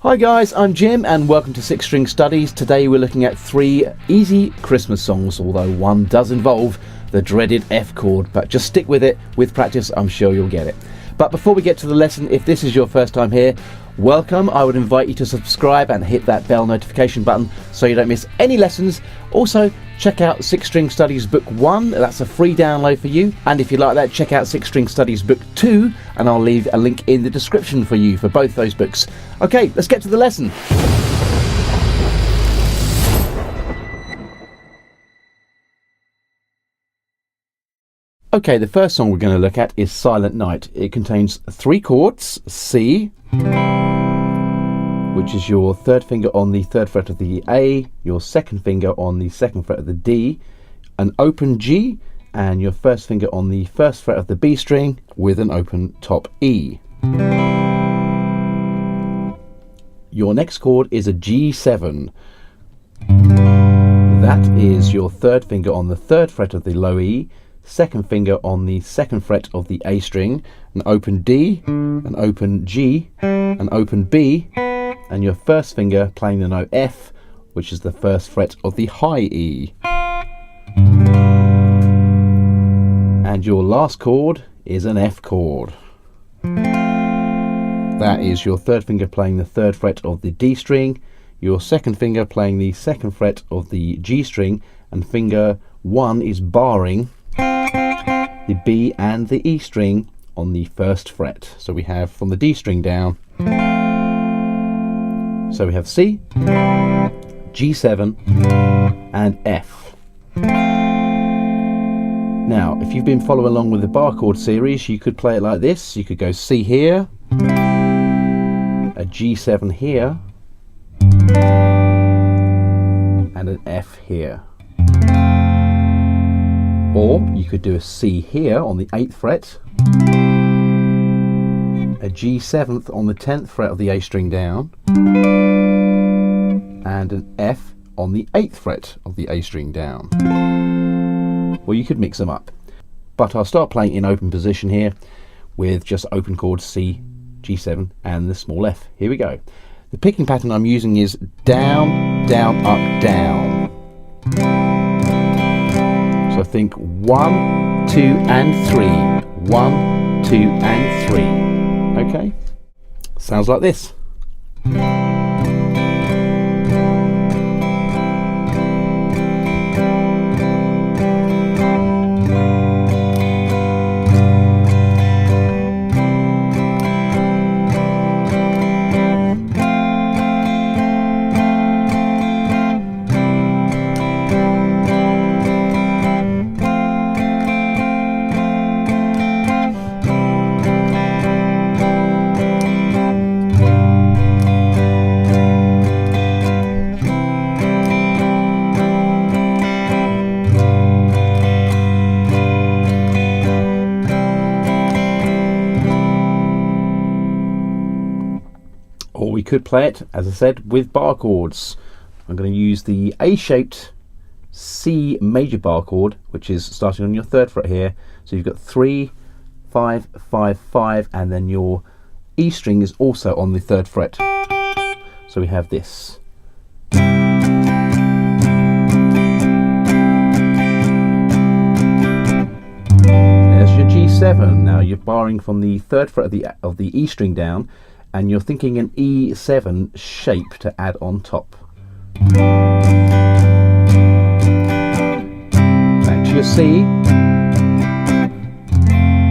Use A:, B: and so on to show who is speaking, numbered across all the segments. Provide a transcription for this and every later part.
A: Hi guys, I'm Jim and welcome to Six String Studies. Today we're looking at 3 easy Christmas songs, although one does involve the dreaded F chord, but just stick with it. With practice, I'm sure you'll get it. But before we get to the lesson, if this is your first time here, welcome. I would invite you to subscribe and hit that bell notification button so you don't miss any lessons. Also, check out Six String Studies Book 1, that's a free download for you. And if you like that, check out Six String Studies Book 2, and I'll leave a link in the description for you for both those books. Okay, let's get to the lesson. Okay, the first song we're going to look at is Silent Night. It contains 3 chords: C, which is your third finger on the 3rd fret of the A, your second finger on the 2nd fret of the D, an open G, and your first finger on the 1st fret of the B string with an open top E. Your next chord is a G7. That is your 3rd finger on the 3rd fret of the low E, 2nd finger on the 2nd fret of the A string, an open D, an open G, an open B, and your first finger playing the note F, which is the 1st fret of the high E. And your last chord is an F chord. That is your 3rd finger playing the 3rd fret of the D string, your 2nd finger playing the 2nd fret of the G string, and finger 1 is barring the B and the E string on the 1st fret. So we have from the D string down. So we have C, G7 and F. Now if you've been following along with the bar chord series, you could play it like this. You could go C here, a G7 here, and an F here. Or you could do a C here on the 8th fret, a G7th on the 10th fret of the A string down, and an F on the 8th fret of the A string down. Or you could mix them up. But I'll start playing in open position here with just open chords C, G7 and the small F. Here we go. The picking pattern I'm using is down, down, up, down. So think 1, 2 and 3. 1, 2 and 3. Okay? Sounds like this. Or we could play it, as I said, with bar chords. I'm going to use the A-shaped C major bar chord, which is starting on your 3rd fret here. So you've got 3, 5, 5, 5, and then your E string is also on the 3rd fret. So we have this. There's your G7. Now you're barring from the 3rd fret of the E string down, and you're thinking an E7 shape to add on top. Back to your C.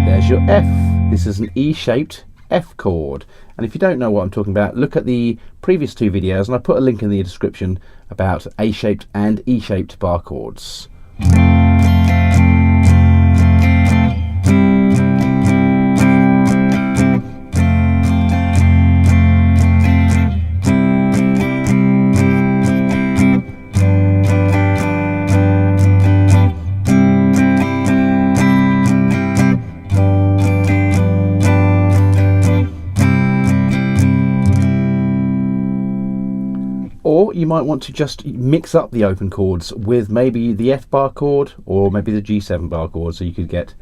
A: There's your F. This is an E-shaped F chord. And if you don't know what I'm talking about, look at the previous 2 videos, and I put a link in the description about A-shaped and E-shaped bar chords. Or you might want to just mix up the open chords with maybe the F bar chord or maybe the G7 bar chord, so you could get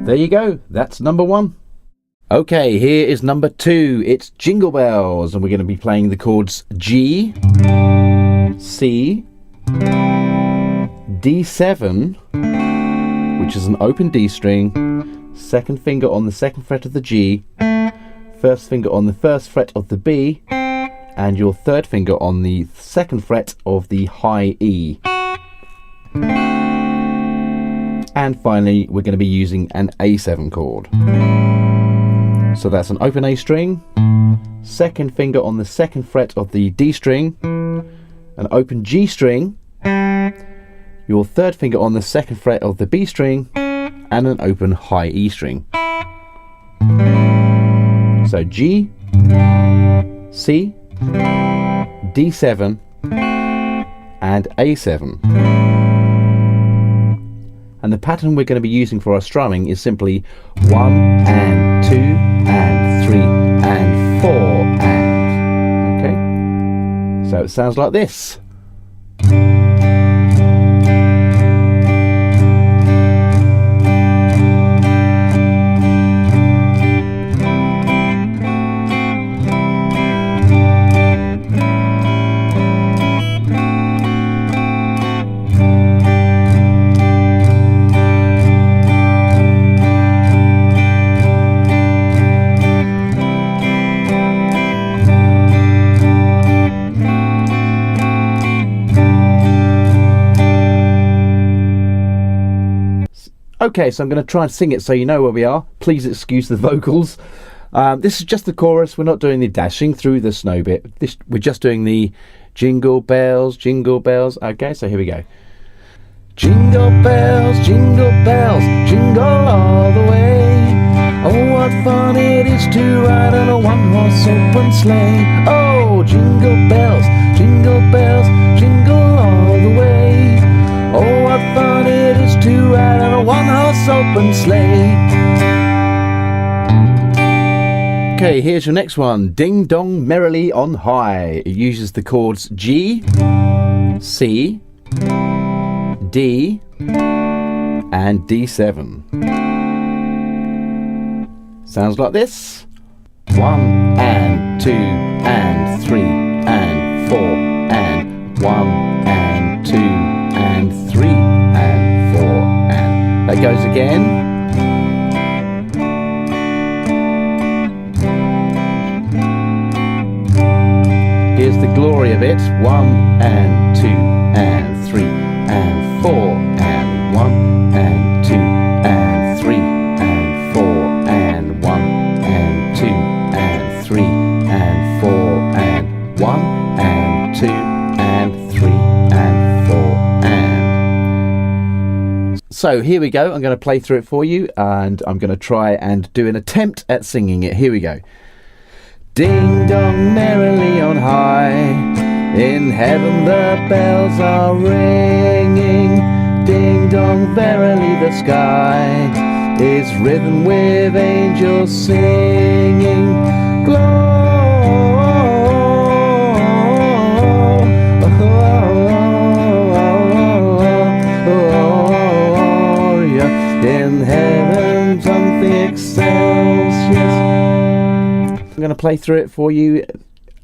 A: There you go, that's number 1. Okay, here is number 2. It's Jingle Bells, and we're going to be playing the chords G, C, D7, which is an open D string, second finger on the second fret of the G, first finger on the first fret of the B, and your third finger on the second fret of the high E. And finally, we're going to be using an A7 chord. So that's an open A string, second finger on the second fret of the D string, an open G string, your third finger on the second fret of the B string, and an open high E string. So G, C, D7, and A7. And the pattern we're going to be using for our strumming is simply 1 and 2 and 3 and 4 and. Okay? So it sounds like this. Okay, so I'm going to try and sing it so you know where we are. Please excuse the vocals. This is just the chorus. We're not doing the dashing through the snow bit. We're just doing the jingle bells, jingle bells. Okay, so here we go. Jingle bells, jingle all the way. Oh, what fun it is to ride on a one-horse open sleigh. Oh, jingle bells, jingle all the way. Oh, what fun it is to ride on a one-horse open sleigh. Okay, here's your next one. Ding Dong Merrily on High. It uses the chords G, C, D, and D7. Sounds like this. 1 and 2 and 3 and 4 and 1 and 2 and 3 and 4 and. That goes again. Here's the glory of it. 1 and 2 and 3 and 4 and 1 and 2 and 3 and 4 and 1 and 2 and 3 and 4 and 1 and 2 and 3 and 4 and. So here we go. I'm going to play through it for you, and I'm going to try and do an attempt at singing it. Here we go. Ding dong merrily on high, in heaven the bells are ringing. Ding dong verily the sky is written with angels singing. Gloria in heaven something excelsior. I'm going to play through it for you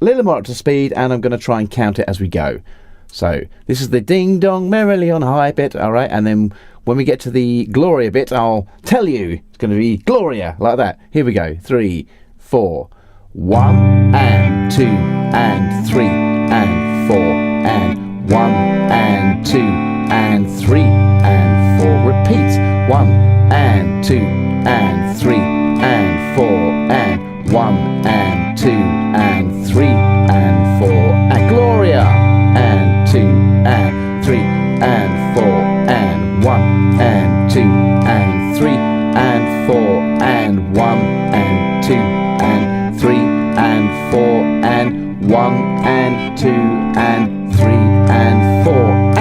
A: a little more up to speed, and I'm going to try and count it as we go. So this is the ding dong merrily on high bit, all right, and then when we get to the Gloria bit, I'll tell you it's going to be Gloria, like that. Here we go. 3, 4, 1 and 2 and 3 and 4 and 1 and 2 and 3 and 4. Repeat. 1 and 2 and 3 and 4 and 1 and 2 and 3 and 4 and Gloria and 2 and 3 and 4 and 1 and 2 and 3 and 4 and 1 and 2 and 3 and 4 and 1 and 2 and 3 and 4 and.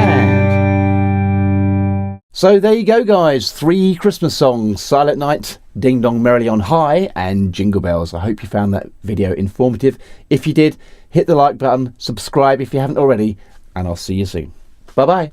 A: So there you go, guys. 3 Christmas songs: Silent Night, Ding Dong Merrily on High, and Jingle Bells. I hope you found that video informative. If you did, hit the like button, subscribe if you haven't already, and I'll see you soon. Bye bye.